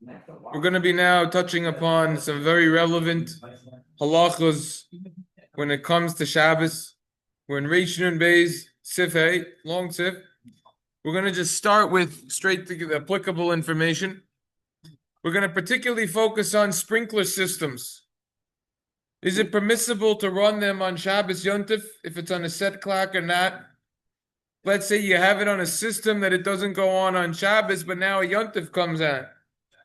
We're going to be now touching upon some very relevant halachas when it comes to Shabbos. We're in Reish Nun Beis, Sif Hey, long Sif. We're going to just start with straight to the applicable information. We're going to particularly focus on sprinkler systems. Is it permissible to run them on Shabbos Yontif if it's on a set clock or not? Let's say you have it on a system that it doesn't go on Shabbos, but now a Yontif comes on.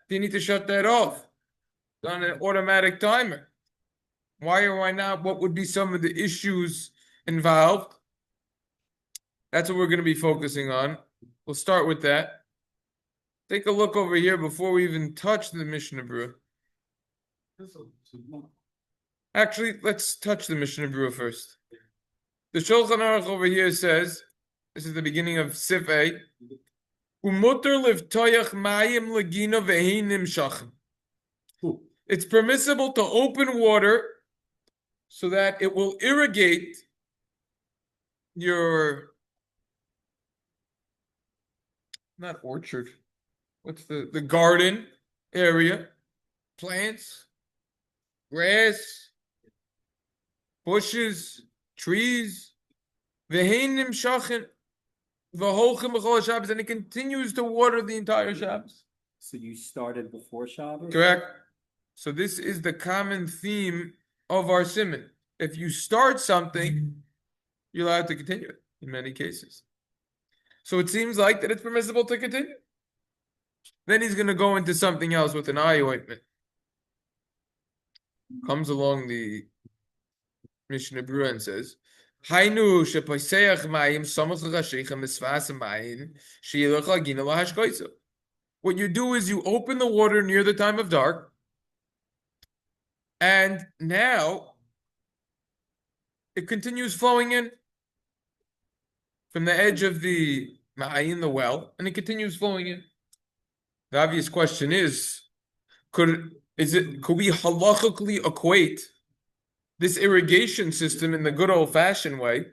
You need to shut that off. It's on an automatic timer. Why or why not? What would be some of the issues involved? That's what we're going to be focusing on. We'll start with that. Take a look over here before we even touch the Mishnah Berurah. Actually, let's touch the Mishnah Berurah first. The Shulchan Aruch over here says, this is the beginning of Sif A, it's permissible to open water so that it will irrigate your, not orchard, what's the garden area, plants, grass, bushes, trees, v'heinim shachin, v'holchim b'chol Shabbos, and it continues to water the entire Shabbos. So you started before Shabbos? Correct. So this is the common theme of our simon. If you start something, you're allowed to continue it in many cases. So it seems like that it's permissible to continue. Then he's going to go into something else with an eye ointment. Comes along the Mishnah Berurah and says, Hainu sheposeach mayim samach l'chasheicha misvas mayim sheilach lagina lahashkoitzu. What you do is you open the water near the time of dark, and now it continues flowing in from the edge of the ma'ayin, the well, and it continues flowing in. The obvious question is, could we halachically equate this irrigation system in the good old-fashioned way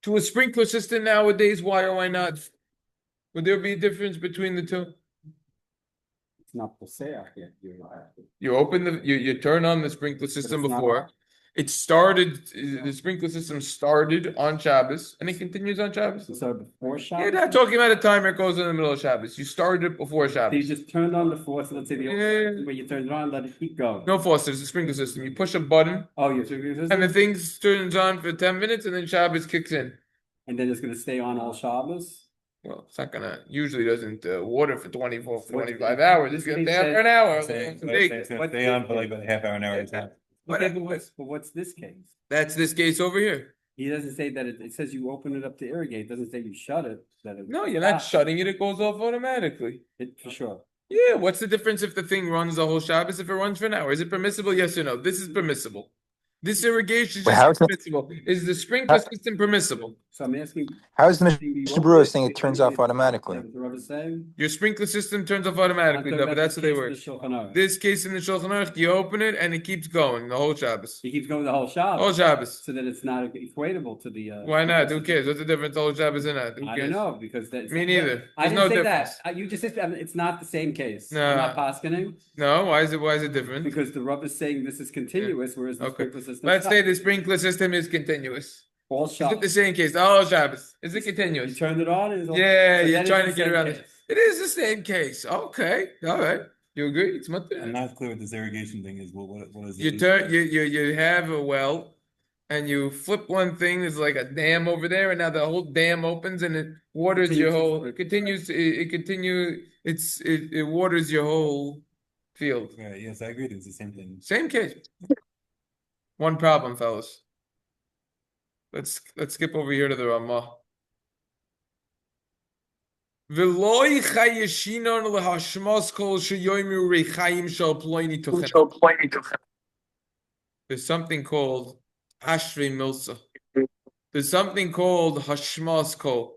to a sprinkler system nowadays? Why or why not? Would there be a difference between the two? It's not poseach yet. You open you turn on the sprinkler system before. It started, the sprinkler system started on Shabbos, and it continues on Shabbos. So before Shabbos? You're not talking about a timer that goes in the middle of Shabbos. You started it before Shabbos. So you just turned on the faucet, let's say where you turned it on, let it keep going. No faucet, it's a sprinkler system. You push a button. Oh, your sprinkler system? And the thing turns on for 10 minutes, and then Shabbos kicks in. And then it's going to stay on all Shabbos? Well, it's not gonna, usually doesn't water for 25 hours. It's gonna stay on for an hour. It's gonna stay on for like about a half hour, an hour. Okay, but what's this case? That's this case over here. He doesn't say that it says you open it up to irrigate. It doesn't say you shut it. No, you're not shutting it. It goes off automatically. For sure. Yeah, what's the difference if the thing runs the whole Shabbos, if it runs for an hour? Is it permissible? Yes or no? This is permissible. This irrigation is permissible. Is the sprinkler system permissible? So I'm asking, how is the Mishnah Berurah saying it turns off automatically? Your sprinkler system turns off automatically, though, but that's what they work. This case in the Shulchan Aruch, you open it and it keeps going the whole Shabbos. It keeps going the whole Shabbos. Whole Shabbos. So that it's not equatable to the. Why not? Who cares? What's the difference? The whole Shabbos in that? I don't know because that's. Me neither. I didn't say that. You just said it's not the same case. No. I'm not paskening. No. Why is it different? Because the Rav is saying this is continuous, whereas the sprinkler system. Let's say the sprinkler system is continuous. All Shabbos. Is it the same case? The whole Shabbos. Is it continuous? You turned it on. Yeah, so you're trying to get around it. It is the same case. Okay, all right. You agree? It's much. I'm not clear what this irrigation thing is. What is it? You have a well, and you flip one thing. There's like a dam over there, and now the whole dam opens and it waters your whole. It continues. It waters your whole field. Right. Yes, I agree. It's the same thing. Same case. One problem, fellas. Let's skip over here to the Ramah. There's something called Ashri Milsa. There's something called Hashmas Kol.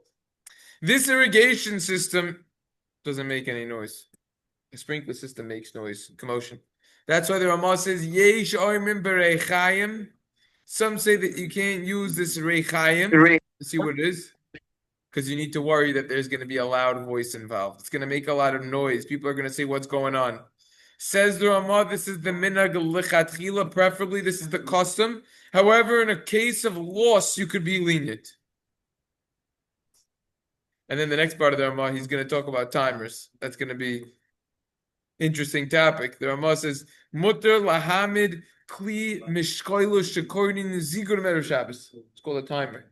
This irrigation system doesn't make any noise. The sprinkler system makes noise, commotion. That's why the Ramah says, Yesh Oimim Bereichayim. Some say that you can't use this Reichayim. See what it is? because you need to worry that there's going to be a loud voice involved. It's going to make a lot of noise. People are going to say, "What's going on?" Says the Ramah, this is the minhag lichatchila. Preferably, this is the custom. However, in a case of loss, you could be lenient. And then the next part of the Ramah, he's going to talk about timers. That's going to be interesting topic. The Ramah says, "Mutter lahamid kli mishkoilu shekoinin zigur meru Shabbos." It's called a timer.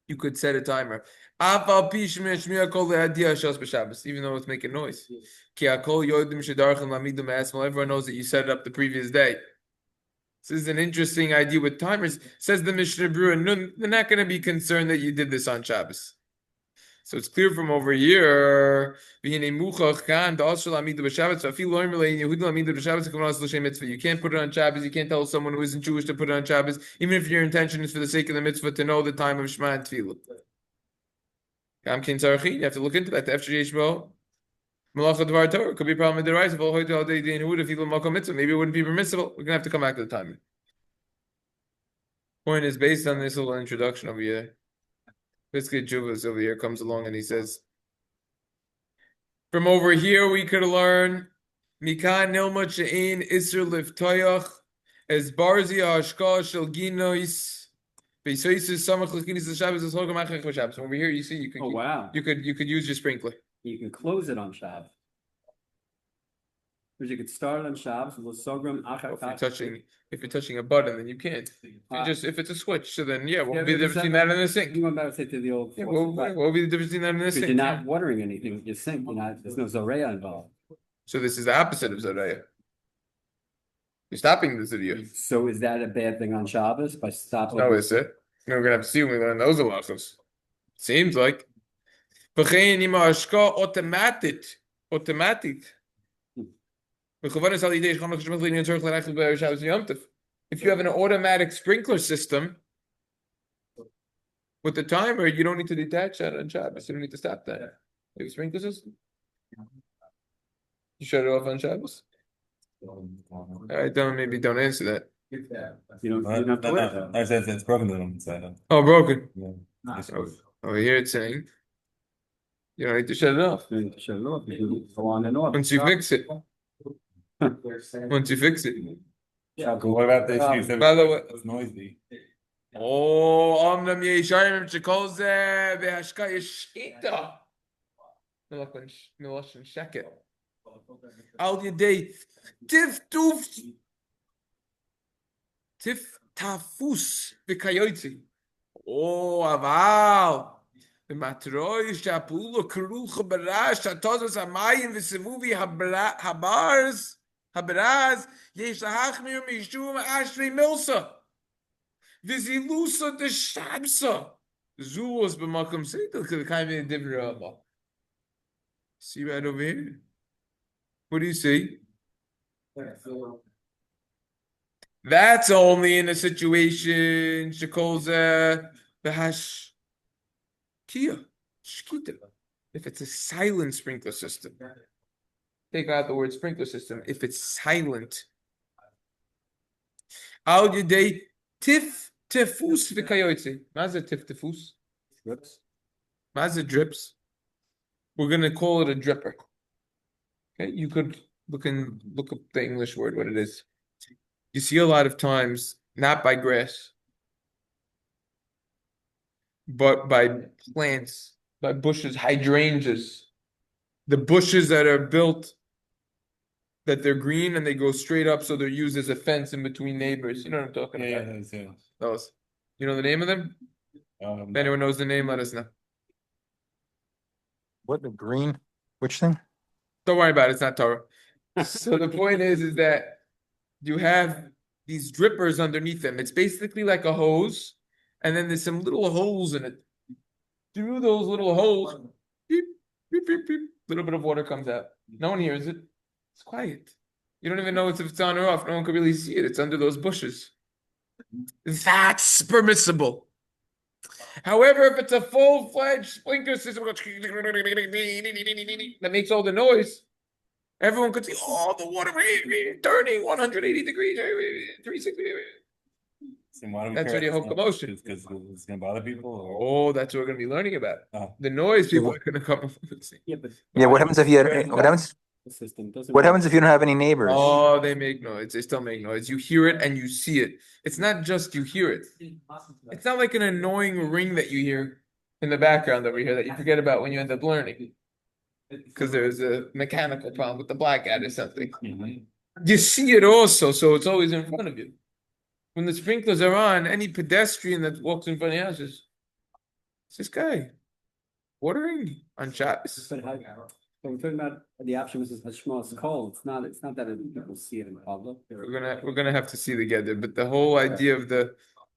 You could set a timer. Even though it's making noise. Everyone knows that you set it up the previous day. This is an interesting idea with timers. Says the Mishnah Berurah, they're not going to be concerned that you did this on Shabbos. So it's clear from over here. You can't put it on Shabbos. You can't tell someone who isn't Jewish to put it on Shabbos, even if your intention is for the sake of the mitzvah to know the time of Shema and Tefillah. You have to look into that. It could be a problem with the rights. Maybe it wouldn't be permissible. We're going to have to come back to the timing. Point is based on this little introduction over here. Basically, Juvas over here comes along and he says, from over here we could learn Mikan Nilma She'in Isser Liftoyach as Barzi Hashka Shel Ginois Beisoisus Samach Lekinis Shabbos is Hogam Achach Shabbos. Over here you see you could you could use your sprinkler. You can close it on Shabbos. Because you could start it on Shabbos with Sogram Achach. If you're touching a button, then you can't. If it's a switch, so then what will be the difference between that and the sink? You went back to the old. What will be the difference between that and the sink? You're not watering anything with your sink. There's no Zoreya involved. So this is the opposite of Zoreya. You're stopping the video. So is that a bad thing on Shabbos by stopping? No, is it? We're gonna have to see when we learn those halachos. Seems like. Automatic. If you have an automatic sprinkler system with the timer, you don't need to detach that on Shabbos. You don't need to stop that. You have a sprinkler system? You shut it off on Shabbos? All right, maybe don't answer that. You don't have to wait. I said it's broken on the inside. Oh, broken. Yeah. Over here it's saying you don't need to shut it off. You need to shut it off. You can go on and off. Once you fix it. Once you fix it. What about the issues? By the way, It's noisy. Oh, Omnam Yeshayim Chikolze Vehashka Yeshita. Miloshin Sheket. Al Yedei Tif Tafus Vikayoiti. Oh, Aval. Matroi Shapulo Kuruch Barash Tazos Amayim Visimuvi Habraz Yesh Hachmir Mishum Ashri Milsa Vizilusa de Shabsa Zuos B'Makom Seidel could kind of be a different. See right over here. What do you see? That's only in a situation Shekolza Behash Kia Shkita. If it's a silent sprinkler system. Take out the word sprinkler system. If it's silent. Al Yedei Tif Tifus V'Kayotzi. Maza Tif Tifus. Drips. Maza drips. We're gonna call it a dripper. Okay, you could look up the English word, what it is. You see a lot of times, not by grass, but by plants, by bushes, hydrangeas. The bushes that are built, that they're green and they go straight up, so they're used as a fence in between neighbors. You know what I'm talking about? Yeah. Those. You know the name of them? If anyone knows the name, let us know. What, the green? Which thing? Don't worry about it. It's not Torah. So the point is that you have these drippers underneath them. It's basically like a hose, and then there's some little holes in it. Through those little holes, beep, beep, beep, beep, little bit of water comes out. No one hears it. It's quiet. You don't even know if it's on or off. No one can really see it. It's under those bushes. That's permissible. However, if it's a full-fledged sprinkler system that makes all the noise, everyone could see, oh, the water turning 180 degrees, 360. So why do we That's care already a whole commotion. Because it's gonna bother people or? Oh, that's what we're going to be learning about. Oh. The noise people are going to come up with. Yeah, but. Yeah, what happens if you, The system doesn't. what happens if you don't have any neighbors? Oh, they make noise. They still make noise. You hear it and you see it. It's not just you hear it. It's not like an annoying ring that you hear in the background over here that you forget about when you end up learning. Because there's a mechanical problem with the blackout or something. You see it also, so it's always in front of you. When the sprinklers are on, any pedestrian that walks in front of your house is, it's this guy watering on Shabbos. But we're talking about the option is Hashma's call. It's not that people see it in public. We're gonna have to see together, but the whole idea of the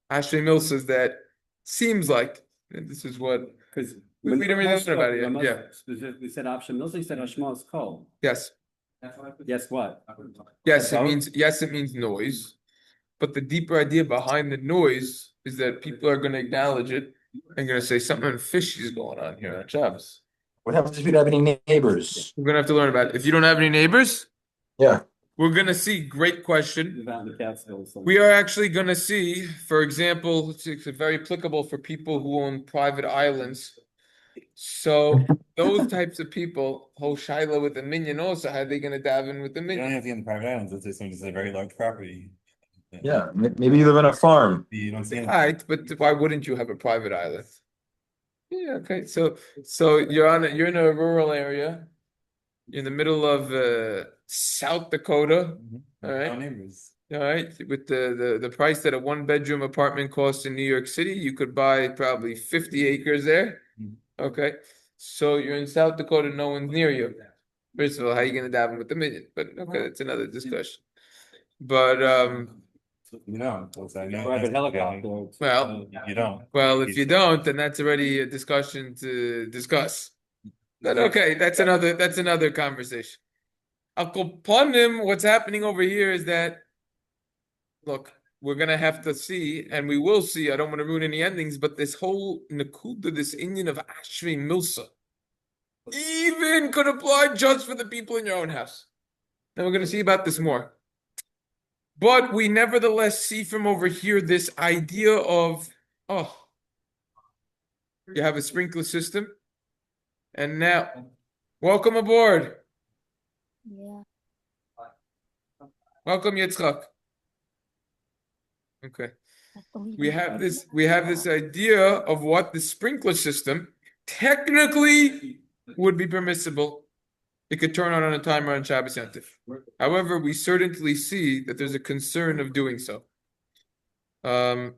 Ashley Mills is that seems like and this is what Because we didn't really learn about it yet. Yeah. Specifically said option. Mostly said Hashma's call. Yes. Yes, what? Yes, it means noise. But the deeper idea behind the noise is that people are gonna acknowledge it and gonna say something fishy is going on here on Shabbos. What happens if you don't have any neighbors? We're gonna have to learn about it. If you don't have any neighbors, Yeah. we're gonna see. Great question. Live out in the Catskills. We are actually gonna see, for example, it's very applicable for people who own private islands. So those types of people, whole Shiloh with the minion also, how are they gonna daven with the You don't minion? have to get in private islands, let's say someone just a very large property. Yeah, maybe you live on a farm. You don't see anything. Right, but why wouldn't you have a private island? Yeah, okay, so you're in a rural area, you're in the middle of South Dakota, all right. No neighbors. All right, with the price that a 1-bedroom apartment costs in New York City, you could buy probably 50 acres there. Mhm. Okay, so you're in South Dakota, no one's near you. First of all, how are you gonna daven with the minion? But okay, that's another discussion. But You don't. Private helicopter. Well, You don't. well, if you don't, then that's already a discussion to discuss. But okay, that's another conversation. Al Kopanim, what's happening over here is that, look, we're gonna have to see, and we will see. I don't want to ruin any endings, but this whole Nakuda, this Indian of Ashvi Milsa, even could apply just for the people in your own house. And we're gonna see about this more. But we nevertheless see from over here this idea of, oh, you have a sprinkler system, and now, welcome aboard. Yeah. Welcome, Yitzchak. Okay. We have this idea of what the sprinkler system technically would be permissible. It could turn on a timer on Shabbos Yom Tov. However, we certainly see that there's a concern of doing so. Yeah.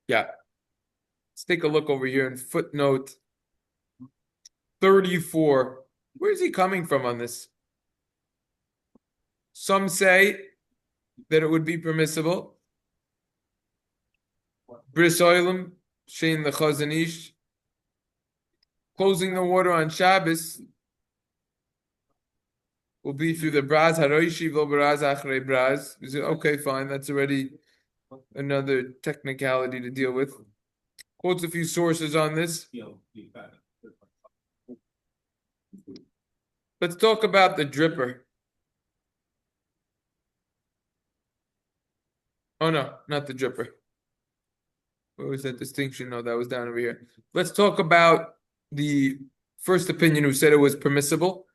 Let's take a look over here in footnote 34. Where is he coming from on this? Some say that it would be permissible. Bris Oilam, Shein the Chazanish, closing the water on Shabbos will be through the Braz Haroishi Vo Braz Achrei Braz. Okay, fine, that's already another technicality to deal with. Quotes a few sources on this. Let's talk about the dripper. Oh no, not the dripper. What was that distinction? No, that was down over here. Let's talk about the first opinion who said it was permissible.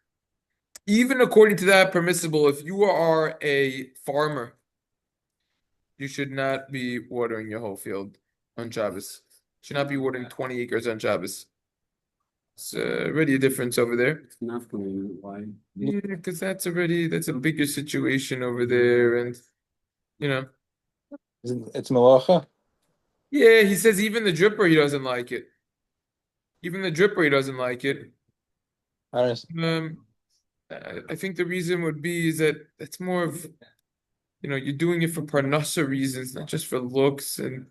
Even according to that permissible, if you are a farmer, you should not be watering your whole field on Shabbos. You should not be watering 20 acres on Shabbos. It's already a difference over there. It's not going. Why? Yeah, because that's a bigger situation over there, and you know. It's malacha. Yeah, he says even the dripper he doesn't like it. Even the dripper he doesn't like it. I think the reason would be is that it's more of, you're doing it for parnasa reasons, not just for looks, and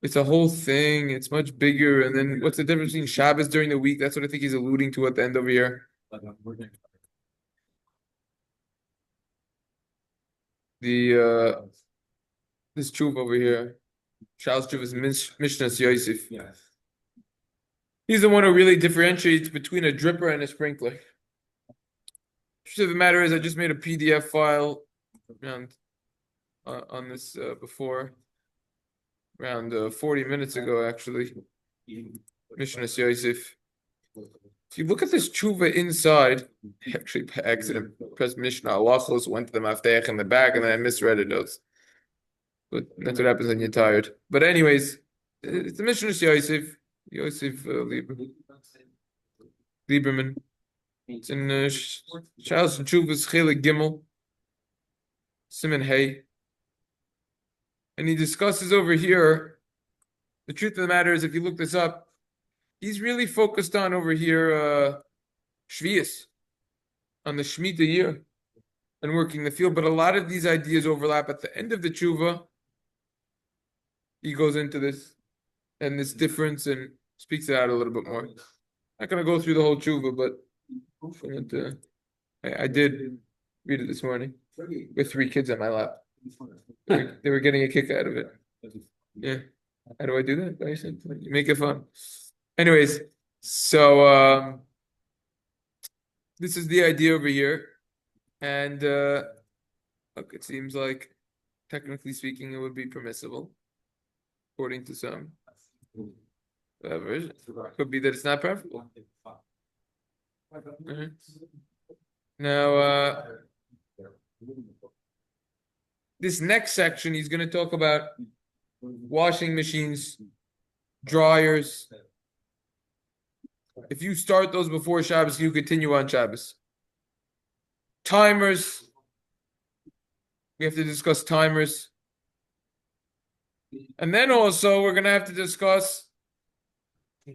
it's a whole thing. It's much bigger. And then what's the difference between Shabbos during the week? That's what I think he's alluding to at the end over here. This tshuva over here, Charles Tshuva's Mishnah's Yosef. Yes. He's the one who really differentiates between a dripper and a sprinkler. The truth of the matter is, I just made a PDF file, and on this before, around 40 minutes ago, actually. Mishnah Yosef. If you look at this tshuva inside, actually by accident pressed Mishnah Halachos, went to the Maftech in the back, and then I misread it. But that's what happens when you're tired. But anyways, it's the Mishnah Yosef Lieberman. It's in Shabbos and Chuvas Chelik Gimel, Siman Hay, and he discusses over here. The truth of the matter is, if you look this up, he's really focused on over here Shvius, on the Shemitah year, and working the field. But a lot of these ideas overlap. At the end of the tshuva, he goes into this and this difference and speaks it out a little bit more. Not gonna go through the whole tshuva, but I did read it this morning with 3 kids on my lap. They were getting a kick out of it. Yeah. How do I do that? I said, make it fun. Anyways, so this is the idea over here. And look, it seems like, technically speaking, it would be permissible, according to some. Whatever. Could be that it's not preferable. Mhm. Now, this next section, he's going to talk about washing machines, dryers. If you start those before Shabbos, you continue on Shabbos. Timers. We have to discuss timers. And then also, we're going to have to discuss,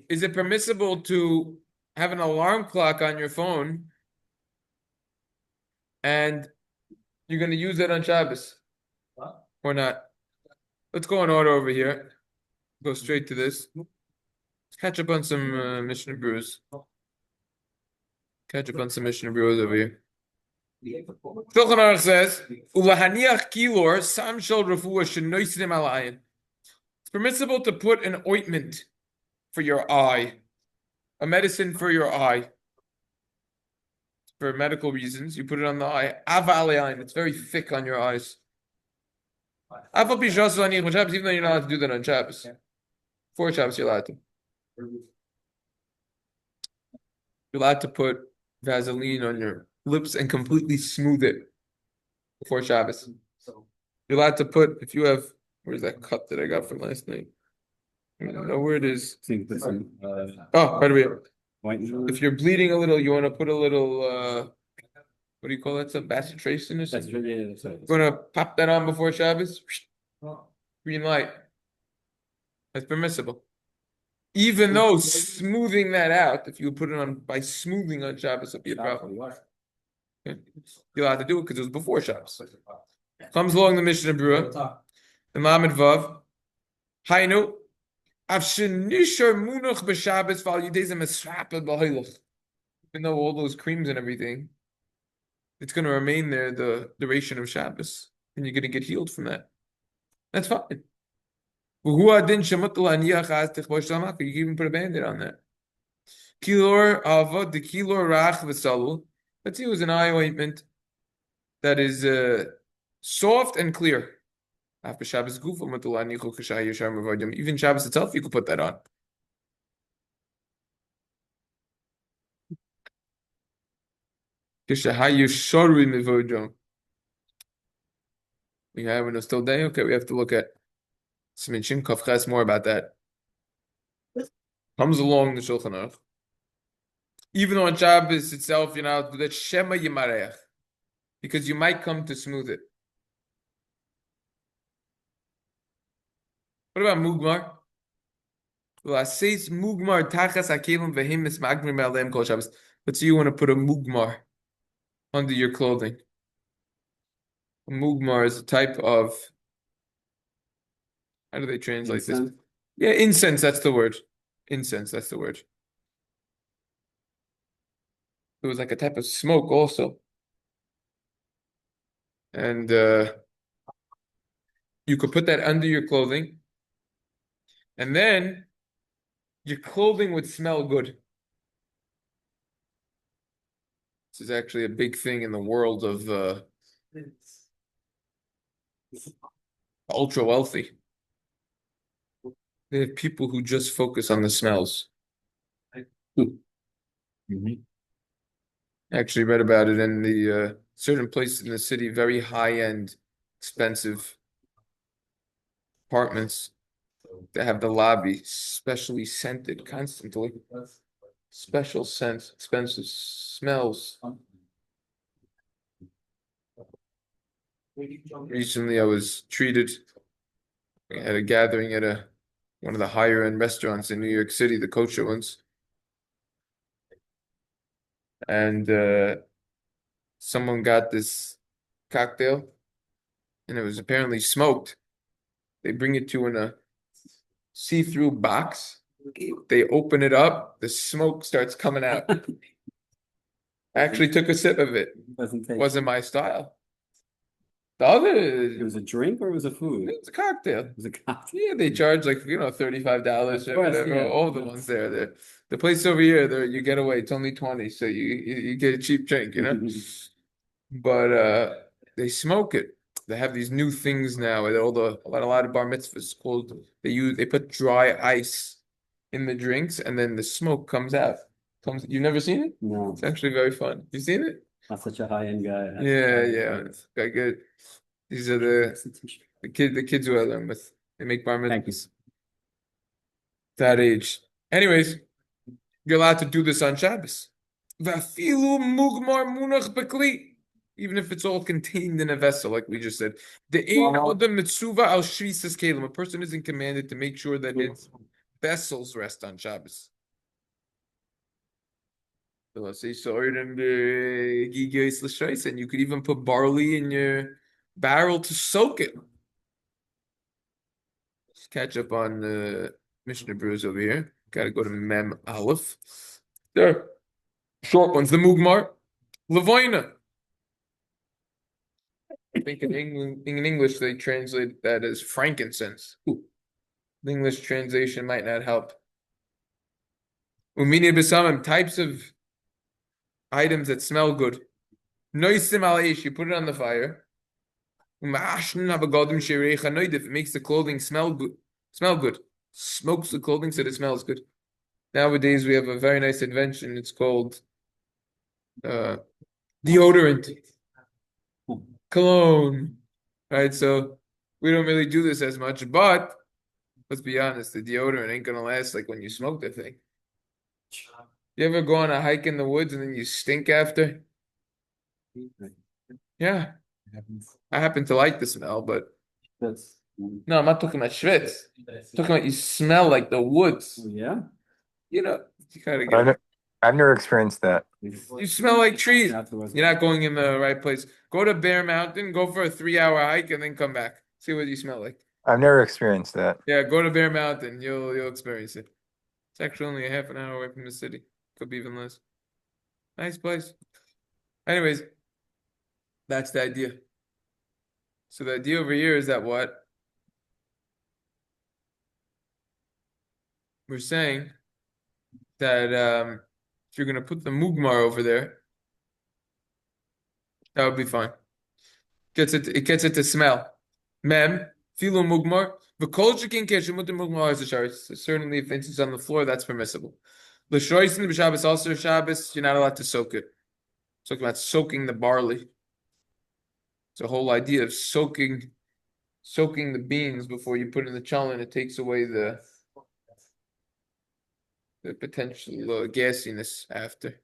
is it permissible to have an alarm clock on your phone and you're going to use that on Shabbos or not? Let's go in order over here. Go straight to this. Let's catch up on some Mishnah Brews. Catch up on some Mishnah Brews over here. Shulchan Aruch says, "Ulahaniach kilor sam shel refuah shenoisnim alayin." It's permissible to put an ointment for your eye, a medicine for your eye. For medical reasons, you put it on the eye. Ava alayin, it's very thick on your eyes. Even though you're not allowed to do that on Shabbos. For Shabbos, you're allowed to. You're allowed to put Vaseline on your lips and completely smooth it before Shabbos. You're allowed to put, if you have, where's that cut that I got from last night? I don't know where it is. Oh, right over here. If you're bleeding a little, you want to put a little, what do you call that? Some bacitracin or something? You want to pop that on before Shabbos? Green light. That's permissible. Even though smoothing that out, if you put it on by smoothing on Shabbos, it'd be a problem. Okay. You're allowed to do it because it was before Shabbos. Comes along the Mishnah Berurah, the Lamed Vav. Hainu, avshenishar munach b'Shabbos val yidezem esrapel b'hoilach. Even though all those creams and everything, it's going to remain there the duration of Shabbos, and you're going to get healed from that. That's fine. You can even put a band-aid on that. Kilor ava the kilor rach v'salul. Let's use an eye ointment that is soft and clear. Even Shabbos itself, you could put that on. We have when it's still day. Okay, we have to look at Simin Kafches more about that. Comes along the Shulchan Aruch. Even though on Shabbos itself, you're not do that Shema Yimareach, because you might come to smooth it. What about Mugmar? Let's say Mugmar tachas hakelim v'him mismagmim b'aleim kol Shabbos. Let's say you want to put a Mugmar under your clothing. A Mugmar is a type of, how do they translate Incense? this? Yeah, incense, that's the word. Incense, that's the word. It was like a type of smoke also. And you could put that under your clothing. And then your clothing would smell good. This is actually a big thing in the world of ultra wealthy. They have people who just focus on the smells. Mhm. I actually read about it in the certain places in the city, very high-end, expensive apartments that have the lobby specially scented constantly. Special scents, expensive smells. Recently, I was treated. We had a gathering at one of the higher end restaurants in New York City, the kosher ones, and someone got this cocktail, and it was apparently smoked. They bring it to you in a see-through box. They open it up, the smoke starts coming out. I actually took a sip of it. Doesn't take. Wasn't my style. The It other, was a drink or it was a food? it's a cocktail. It was a cocktail. Yeah, they charge like $35 Of or course, whatever. yeah. All the ones there. The place over here, there you get away. It's only 20, so you get a cheap drink, you know. But they smoke it. They have these new things now at a lot of bar mitzvahs called they put dry ice in the drinks and then the smoke comes out. You've never seen it? No, It's actually very fun. You seen it? not such a high-end guy. Yeah. It's quite good. These are the kids who I learn with. They make bar Thank you. mitzvahs that age. Anyways, you're allowed to do this on Shabbos. Vafilu mugmar munach bekli. Even if it's all contained in a vessel, like we just said. The ein odem mitzuva al shvisas kelim. A person isn't commanded to make sure that his vessels rest on Shabbos. So let's say and you could even put barley in your barrel to soak it. Let's catch up on the Mishnah Brews over here. Gotta go to Mem Aleph. There. Short ones. The Mugmar. Levoina. I think in English they translate that as frankincense. The English translation might not help. Umini besamim, types of items that smell good. Noisim aleish, you put it on the fire. If it makes the clothing smell good. Smokes the clothing so that it smells good. Nowadays we have a very nice invention. It's called deodorant. Cologne. Right, so we don't really do this as much, but let's be honest, the deodorant ain't gonna last like when you smoke the thing. You ever go on a hike in the woods and then you stink after? Yeah. I happen to like the smell, but That's no, I'm not talking about schwitz. I'm talking about you smell like the woods. yeah. You know, you gotta get I've never experienced that. you smell like trees. You're not going in the right place. Go to Bear Mountain, go for a 3-hour hike, and then come back. See what you smell like. I've never experienced that. Yeah, go to Bear Mountain. You'll experience it. It's actually only a half an hour away from the city. Could be even less. Nice place. Anyways, that's the idea. So the idea over here is that what we're saying that if you're gonna put the mugmar over there, that would be fine. It gets it to smell. Mem, filo mugmar, v'kolchikin keshem with the mugmar is a shari. Certainly, if it's on the floor, that's permissible. L'shroisin b'Shabbos, also Shabbos, you're not allowed to soak it. Talking about soaking the barley. It's a whole idea of soaking the beans before you put in the challah. It takes away the potential gassiness after.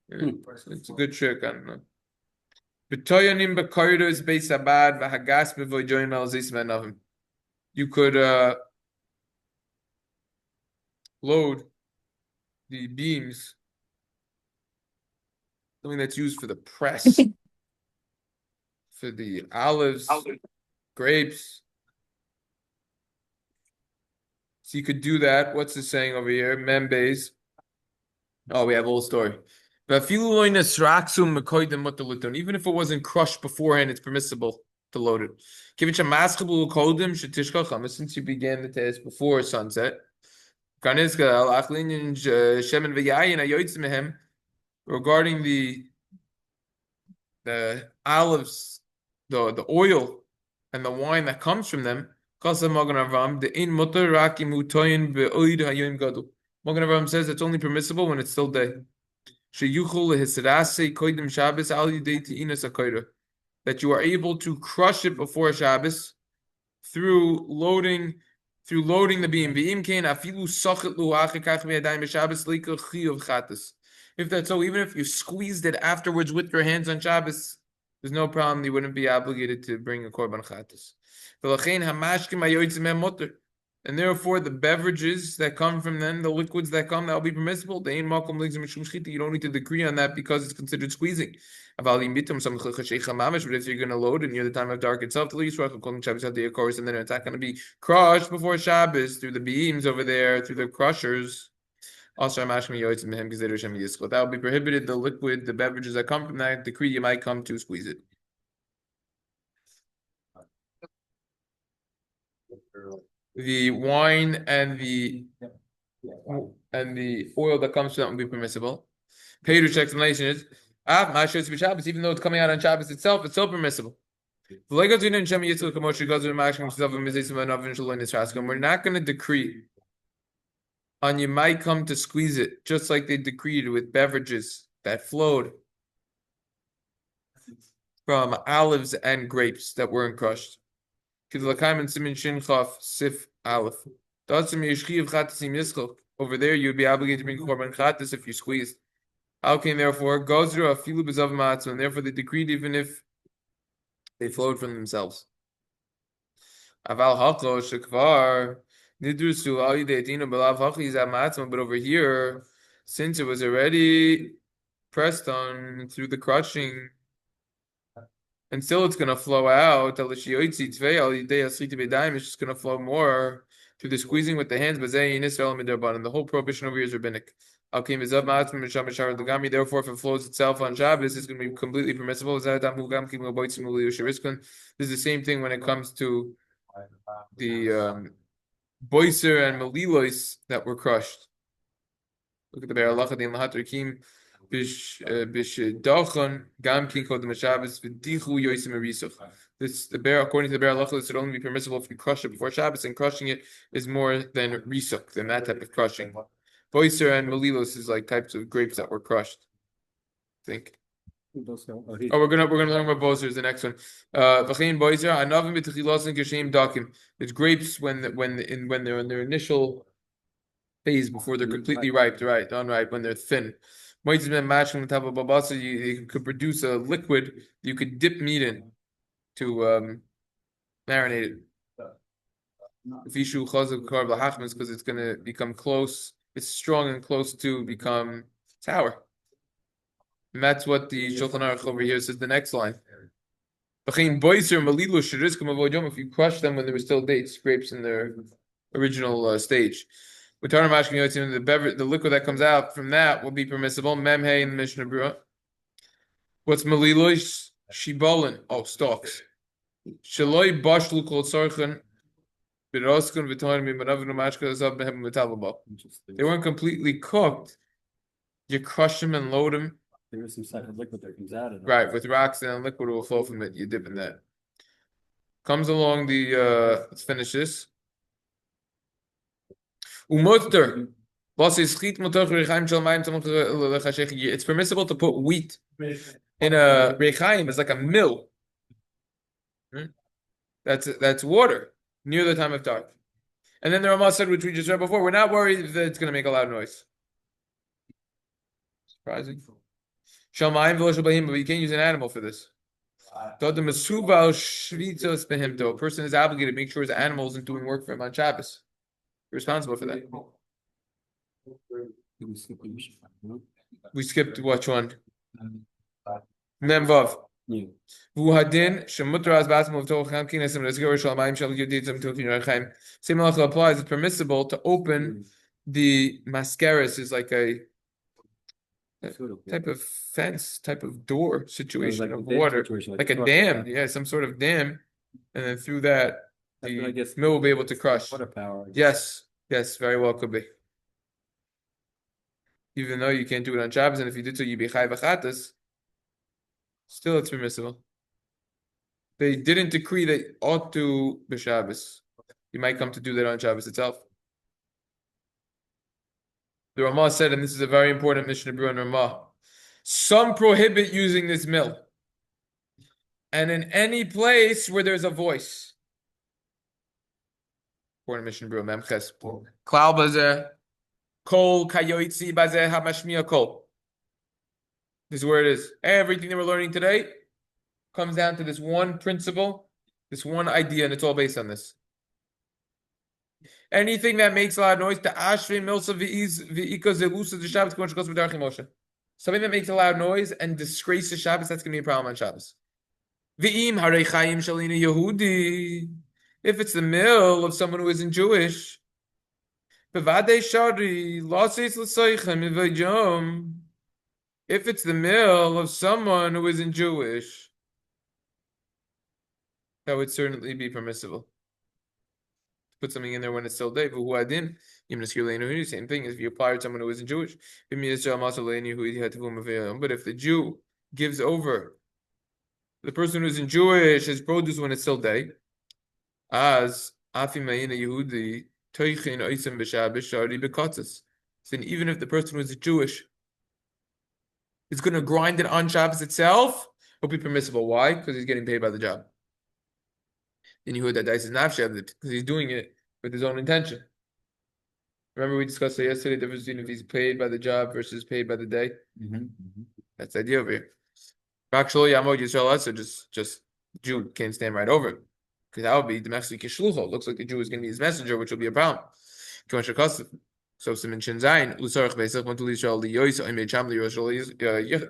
Yeah, so it's a good trick. I don't know. You could load the beams, something that's used for the press, for the olives, grapes. So you could do that. What's the saying over here? Membes. Oh, we have a whole story. Even if it wasn't crushed beforehand, it's permissible to load it. Since you began the test before sunset, regarding the olives, the oil and the wine that comes from them, Magen Avraham says it's only permissible when it's still day. That you are able to crush it before Shabbos through loading the beam. If that's so, even if you squeezed it afterwards with your hands on Shabbos, there's no problem. You wouldn't be obligated to bring a korban chatas. And therefore, the beverages that come from them, the liquids that come, that will be permissible. You don't need to decree on that because it's considered squeezing. But if you're going to load and near the time of dark itself, and then it's not going to be crushed before Shabbos through the beams over there, through the crushers. Also, that will be prohibited. The liquid, the beverages that come from that decree, you might come to squeeze it. The wine and the oil that comes from that will be permissible. Perush explanation is even though it's coming out on Shabbos itself, it's still permissible. We're not going to decree on you might come to squeeze it, just like they decreed with beverages that flowed from olives and grapes that weren't crushed. Over there, you'd be obligated to bring korban chatas if you squeezed. Okay, therefore, gozra afilu b'zav matzah, and therefore they decreed even if they flowed from themselves. Aval hachlo shekvar nidrusu al yideitina b'lav hachi zav matzah, but over here, since it was already pressed on through the crushing, and still it's going to flow out. It's just going to flow more through the squeezing with the hands. And the whole prohibition over here is rabbinic. Therefore, if it flows itself on Shabbos, it's going to be completely permissible. This is the same thing when it comes to the boiser and melilos that were crushed. Look at the Be'er Halacha Din Lahat Rikim. This the bear, according to the Be'er Halacha, this would only be permissible if you crush it before Shabbos, and crushing it is more than risuk, than that type of crushing. Boiser and melilos is like types of grapes that were crushed. I think. We're gonna learn about boiser is the next one. It's grapes when they're in their initial phase before they're completely ripe, right? Unripe when they're thin. You could produce a liquid you could dip meat in to marinate it. Because it's going to become close, it's strong and close to become sour. And that's what the Shulchan Aruch over here says the next line. If you crush them when they were still dates, grapes in their original stage. The liquid that comes out from that will be permissible. Memhe in the Mishnah Berurah. What's melilos? Shibolin. Oh, stalks. Shaloi bashlu kol tzarchen. They weren't completely cooked. You crush them and load them. There is some type of liquid that comes out of it. Right, with rocks and liquid will flow from it. You dip in that. Comes along the let's finish this. It's permissible to put wheat in a rechaim. It's like a mill. That's water near the time of dark. And then the Ramah said, which we just read before, we're not worried that it's going to make a loud noise. Surprising. But you can't use an animal for this. A person is obligated to make sure his animal isn't doing work for him on Shabbos. You're responsible for that. We skipped which one? Memvav. Same halacha applies. It's permissible to open the mascaris, is like a type of fence, type of door situation like of water, like a dam. Yeah, some sort of dam, and then through that, the mill will be able to crush. Water power. Yes, very well could be. Even though you can't do it on Shabbos, and if you did so, you'd be chai v'chatas. Still, it's permissible. They didn't decree they ought to b'Shabbos. You might come to do that on Shabbos itself. The Ramah said, and this is a very important Mishnah Berurah and Ramah, some prohibit using this mill. And in any place where there's a voice. Important Mishnah Berurah, Memches. Klal bazeh, kol kayoitzi bazeh hamashmiya kol. This is where it is. Everything that we're learning today comes down to this one principle, this one idea, and it's all based on this. Anything that makes a lot of noise, the ashri milsa v'ika zelusa the Shabbos k'mon shekos b'darchim Moshe. Something that makes a loud noise and disgraces Shabbos, that's going to be a problem on Shabbos. V'im harei chayim shalina Yehudi. If it's the mill of someone who isn't Jewish, bevadei shari laseis l'soichem ivayjom. If it's the mill of someone who isn't Jewish, that would certainly be permissible. Put something in there when it's still day. Same thing as if you apply to someone who isn't Jewish. But if the Jew gives over the person who isn't Jewish his produce when it's still day, as then even if the person who is Jewish is going to grind it on Shabbos itself, it'll be permissible. Why? Because he's getting paid by the job. And Yehuda that dies is nafshe because he's doing it with his own intention. Remember we discussed it yesterday, the difference between if he's paid by the job versus paid by the day. That's the idea over here. Actually, so just Jew can't stand right over it because that would be the message kishlucho. Looks like the Jew is going to be his messenger, which will be a problem. So some in Shinzayin, Lusarach Pesach want to Yisrael liyois I made Sham liyois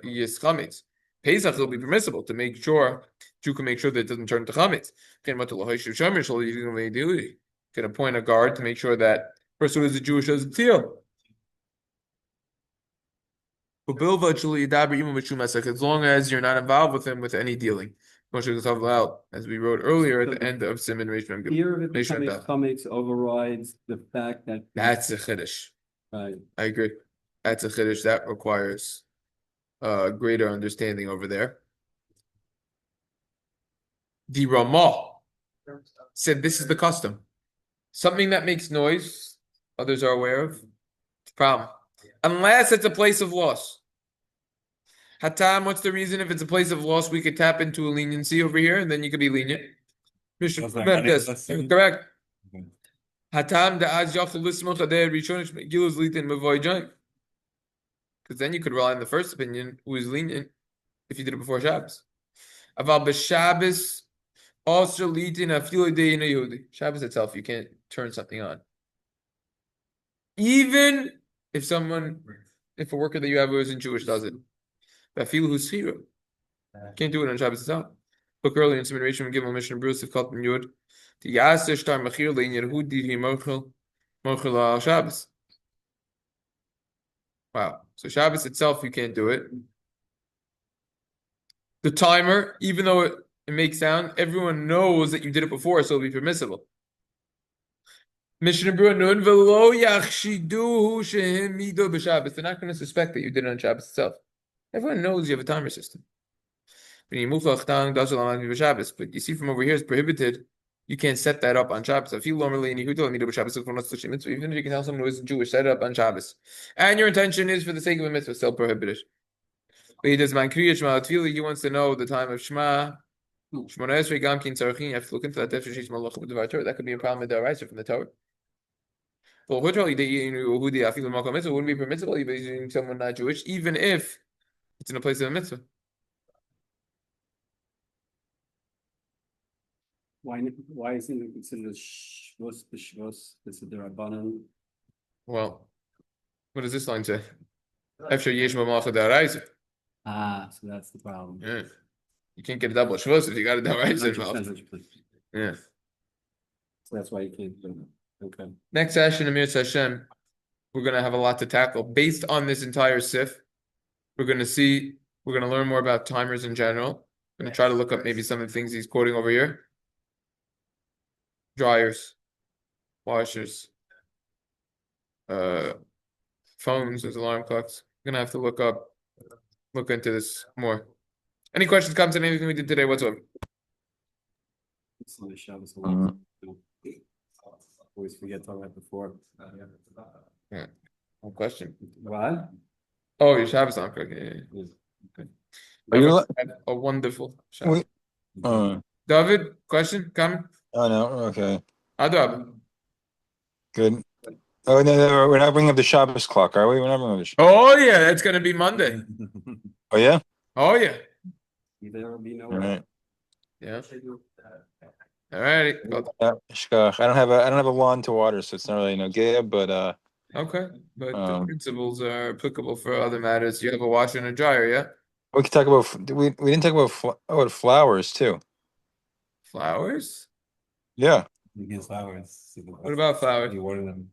Yischametz. Pesach will be permissible to make sure Jew can make sure that it doesn't turn to chametz. Can appoint a guard to make sure that person who is a Jewish doesn't steal. As long as you're not involved with him with any dealing. As we wrote earlier at the end of Siman Reish Mem Gimel. Fear of it becoming chametz overrides the fact that That's a chiddush. right. I agree. That's a chiddush that requires greater understanding over there. The Ramah said this is the custom. Something that makes noise, others are aware of, it's a problem. Unless it's a place of loss. Hatam, what's the reason? If it's a place of loss, we could tap into a leniency over here, and then you could be lenient. Correct. Hatam da'az yachol lismoch adei rishonish megilus litin mevoy. Because then you could rely on the first opinion, who is lenient, if you did it before Shabbos. Aval b'Shabbos also litin afilo day in a Yehudi. Shabbos itself, you can't turn something on. Even if a worker that you have who isn't Jewish does it. Afilu who's hero. Can't do it on Shabbos itself. Look earlier in Siman Reish and give a mission Bruce of Kalt and Yud. The Yaser Shtar Machir Lein Yehudi Hi Mochel al Shabbos. Wow. So Shabbos itself, you can't do it. The timer, even though it makes sound, everyone knows that you did it before, so it'll be permissible. Mishnah Berurah Nun v'lo yachshiduhu shehim mido b'Shabbos. They're not going to suspect that you did it on Shabbos itself. Everyone knows you have a timer system. But you see from over here, it's prohibited. You can't set that up on Shabbos. Even if you can tell someone who isn't Jewish, set it up on Shabbos. And your intention is for the sake of a mitzvah, still prohibited. But he wants to know the time of Shema. You have to look into that. That could be a problem with the Araisa from the Torah. Well, it wouldn't be permissible if using someone not Jewish, even if it's in a place of a mitzvah. Why isn't it considered a shvus b'shvus? This is the Rabbanan. Well, what does this line say? After yesh ma'malcha da'araisa. So that's the problem. Yeah, you can't get a double shvus if you got a da'araisa involved. Yeah. So that's why you can't do it. Okay. Next session, Amir Hashem, we're going to have a lot to tackle based on this entire sif. We're going to learn more about timers in general. I'm going to try to look up maybe some of the things he's quoting over here. Dryers, washers, phones as alarm clocks. I'm going to have to look into this more. Any questions, comments on anything we did today whatsoever? Some of the Shabbos. Mhm. Always forget to talk about before. Yeah. No question. What? Oh, your Shabbos on. Okay. Yeah. Okay. Are you Everyone li- have a wonderful Shabbos. we, David, question, comment? oh no, okay, Adab. good. Oh, no, we're not bringing up the Shabbos clock, are we? We're not bringing up the. Oh yeah, that's gonna be Monday. Oh yeah. Oh yeah. You there be All nowhere. right. Yeah. All righty. Yeah, shkach. I don't have a lawn to water, so it's not really no gay, but Okay, but the um, principles are applicable for other matters. You have a washer and a dryer, yeah? we could talk about we didn't talk about flowers too. Flowers? Yeah, You get flowers. What about flowers? You water them.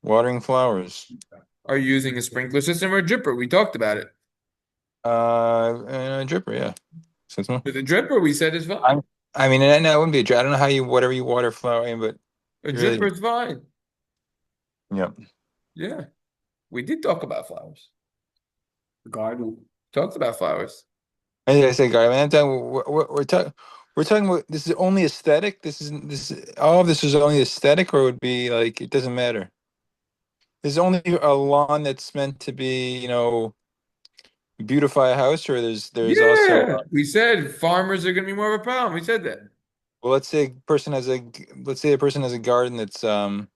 watering flowers. Are you using a sprinkler system or a dripper? We talked about it. And a dripper, yeah. Since when? With a dripper, we said is fine. I mean, no, it wouldn't be a drip. I don't know how you whatever you water flower in, but A really- dripper is fine. yeah. Yeah. We did talk about flowers. Garden. Talked about flowers. And I say, guy, man, we're talking about this is only aesthetic. All of this is only aesthetic, or would be like it doesn't matter. There's only a lawn that's meant to be, beautify a house, or there's Yeah. also We said farmers are gonna be more of a problem. We said that. well, let's say a person has a garden that's as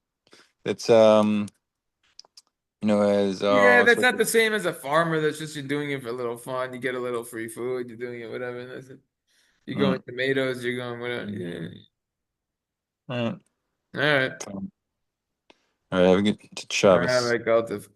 Yeah, that's not the same as a farmer. That's just you're doing it for a little fun. You get a little free food. You're doing it, whatever. And that's it. You're going tomatoes. You're going whatever. Yeah. All right. All right. All right, have a good All Shabbos. right, Galtif.